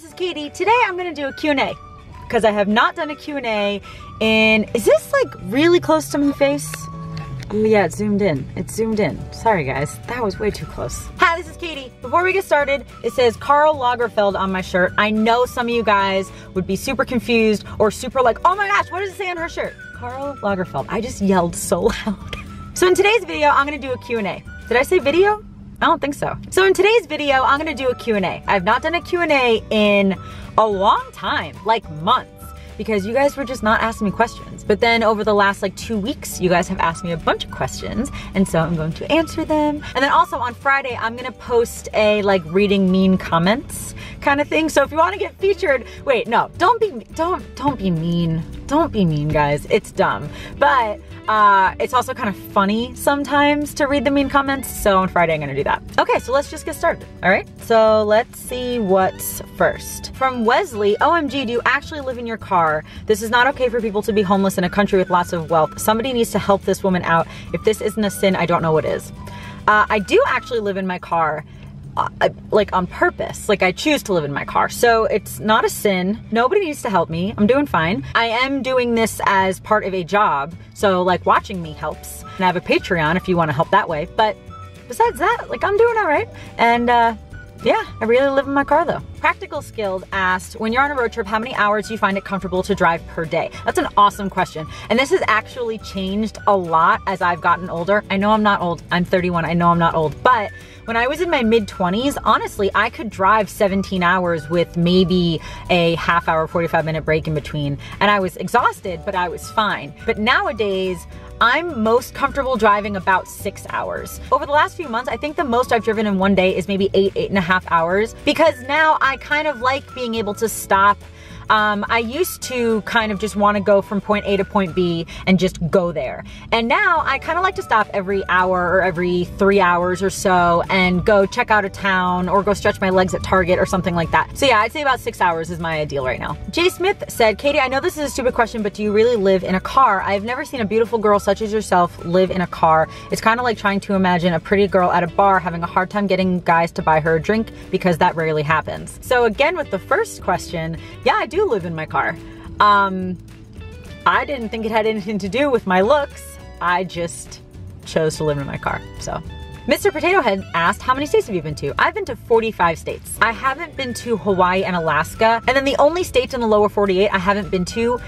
this is Katie. Today I'm gonna do a Q&A because I have not done a Q&A in, is this like really close to my face? Oh yeah, it's zoomed in. It's zoomed in. Sorry guys, that was way too close. Hi, this is Katie. Before we get started, it says Karl Lagerfeld on my shirt. I know some of you guys would be super confused or super like, oh my gosh, what does it say on her shirt? Karl Lagerfeld. I just yelled so loud. So in today's video, I'm gonna do a Q&A. Did I say video? I don't think so. So in today's video, I'm gonna do a Q&A. I've not done a Q&A in a long time, like months, because you guys were just not asking me questions. But then over the last like 2 weeks, you guys have asked me a bunch of questions, and so I'm going to answer them. And then also on Friday, I'm gonna post a like reading mean comments kind of thing. So if you wanna get featured, wait, no, don't be mean. Don't be mean, guys, it's dumb. But it's also kind of funny sometimes to read the mean comments, so on Friday I'm gonna do that. Okay, so let's just get started, all right? So let's see what's first. From Wesley, OMG, do you actually live in your car? This is not okay for people to be homeless in a country with lots of wealth. Somebody needs to help this woman out. If this isn't a sin, I don't know what is. I do actually live in my car. Like on purpose, like I choose to live in my car. So it's not a sin. Nobody needs to help me. I'm doing fine. I am doing this as part of a job. So like watching me helps. And I have a Patreon if you want to help that way. But besides that, like I'm doing all right. And yeah, I really live in my car though. Practical Skilled asked, when you're on a road trip, how many hours do you find it comfortable to drive per day? That's an awesome question. And this has actually changed a lot as I've gotten older. I know I'm not old. I'm 31. I know I'm not old. But when I was in my mid-20s, honestly, I could drive 17 hours with maybe a half hour, 45-minute break in between. And I was exhausted, but I was fine. But nowadays, I'm most comfortable driving about 6 hours. Over the last few months, I think the most I've driven in one day is maybe 8.5 hours, because now I kind of like being able to stop. I used to kind of just want to go from point A to point B and just go there. And now I kind of like to stop every hour or every 3 hours or so and go check out a town or go stretch my legs at Target or something like that. So yeah, I'd say about 6 hours is my ideal right now. Jay Smith said, Katie, I know this is a stupid question, but do you really live in a car? I've never seen a beautiful girl such as yourself live in a car. It's kind of like trying to imagine a pretty girl at a bar having a hard time getting guys to buy her a drink, because that rarely happens. So again, with the first question, yeah, I do live in my car. I didn't think it had anything to do with my looks. I just chose to live in my car, so. Mr. Potato Head asked, how many states have you been to? I've been to 45 states. I haven't been to Hawaii and Alaska, and then the only states in the lower 48 I haven't been to.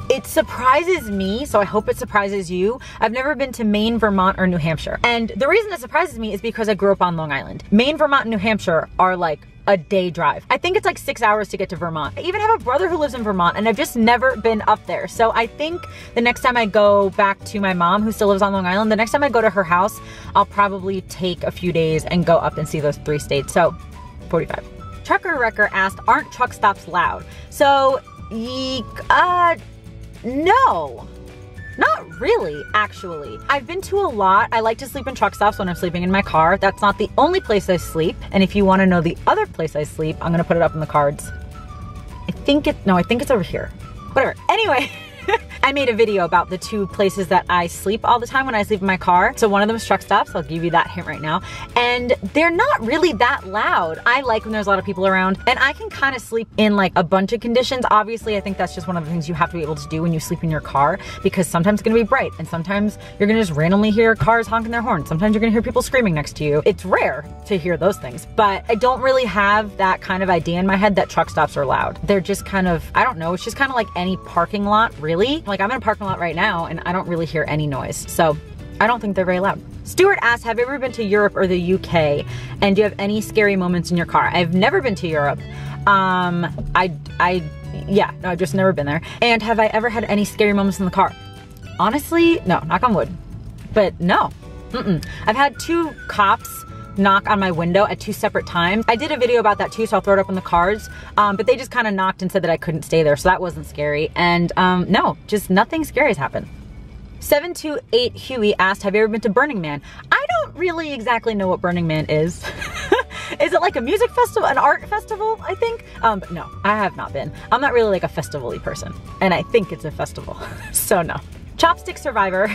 It surprises me, so I hope it surprises you. I've never been to Maine, Vermont, or New Hampshire. And the reason it surprises me is because I grew up on Long Island. Maine, Vermont, and New Hampshire are like a day drive. I think it's like 6 hours to get to Vermont. I even have a brother who lives in Vermont, and I've just never been up there. So I think the next time I go back to my mom, who still lives on Long Island, the next time I go to her house, I'll probably take a few days and go up and see those 3 states. So 45. Trucker Wrecker asked, aren't truck stops loud? So, no. Not really, actually. I've been to a lot. I like to sleep in truck stops when I'm sleeping in my car. That's not the only place I sleep. And if you want to know the other place I sleep, I'm gonna put it up in the cards. I think it's over here. Whatever. Anyway, I made a video about the 2 places that I sleep all the time when I sleep in my car. So one of them is truck stops. I'll give you that hint right now. And they're not really that loud. I like when there's a lot of people around, and I can kind of sleep in like a bunch of conditions. Obviously, I think that's just one of the things you have to be able to do when you sleep in your car, because sometimes it's gonna be bright, and sometimes you're gonna just randomly hear cars honking their horns. Sometimes you're gonna hear people screaming next to you. It's rare to hear those things, but I don't really have that kind of idea in my head that truck stops are loud. They're just kind of, I don't know, it's just kind of like any parking lot, really. Like I'm in a parking lot right now and I don't really hear any noise. So I don't think they're very loud. Stuart asked, have you ever been to Europe or the UK? And do you have any scary moments in your car? I've never been to Europe. Yeah, no, I've just never been there. And have I ever had any scary moments in the car? Honestly, no, knock on wood. But no, I've had 2 cops knock on my window at 2 separate times. I did a video about that too, so I'll throw it up in the cards. But they just kind of knocked and said that I couldn't stay there, so that wasn't scary. And no, just nothing scary has happened. 728 Huey asked, have you ever been to Burning Man? I don't really exactly know what Burning Man is. Is it like a music festival, an art festival, I think? But no, I have not been. I'm not really like a festival-y person, and I think it's a festival, so no. Chopstick Survivor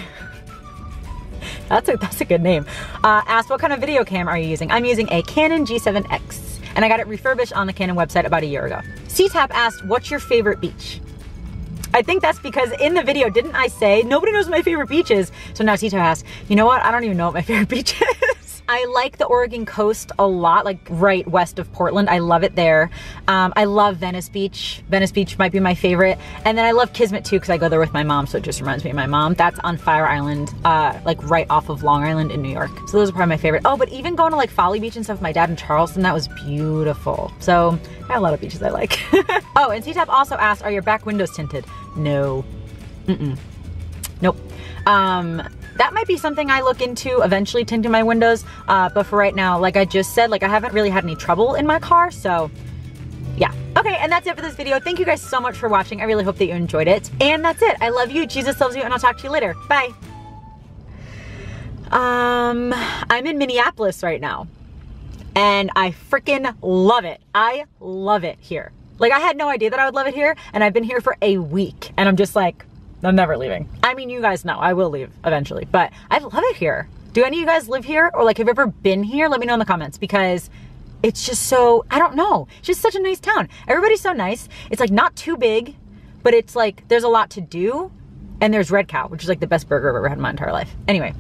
That's a good name. Asked, what kind of video cam are you using? I'm using a Canon G7X. and I got it refurbished on the Canon website about a year ago. CTAP asked, what's your favorite beach? I think that's because in the video, didn't I say, nobody knows what my favorite beach is? So now CTAP asked, you know what? I don't even know what my favorite beach is. I like the Oregon coast a lot, like right west of Portland. I love it there. I love Venice Beach. Venice Beach might be my favorite. And then I love Kismet too, because I go there with my mom, so it just reminds me of my mom. That's on Fire Island, like right off of Long Island in New York. So those are probably my favorite. Oh, but even going to like Folly Beach and stuff with my dad in Charleston, that was beautiful. So I got a lot of beaches I like. Oh, and CTAP also asked, are your back windows tinted? No. Nope. That might be something I look into eventually, tinting my windows. But for right now, like I just said, like I haven't really had any trouble in my car, so yeah. Okay, and that's it for this video. Thank you guys so much for watching. I really hope that you enjoyed it. And that's it. I love you, Jesus loves you, and I'll talk to you later. Bye. I'm in Minneapolis right now, and I freaking love it. I love it here. Like I had no idea that I would love it here, and I've been here for a week, and I'm just like, I'm never leaving. I mean, you guys know I will leave eventually, but I love it here. Do any of you guys live here, or like have you ever been here? Let me know in the comments, because it's just so, I don't know. It's just such a nice town. Everybody's so nice. It's like not too big, but it's like there's a lot to do, and there's Red Cow, which is like the best burger I've ever had in my entire life. Anyway,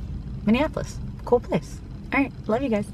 Minneapolis, cool place. All right, love you guys.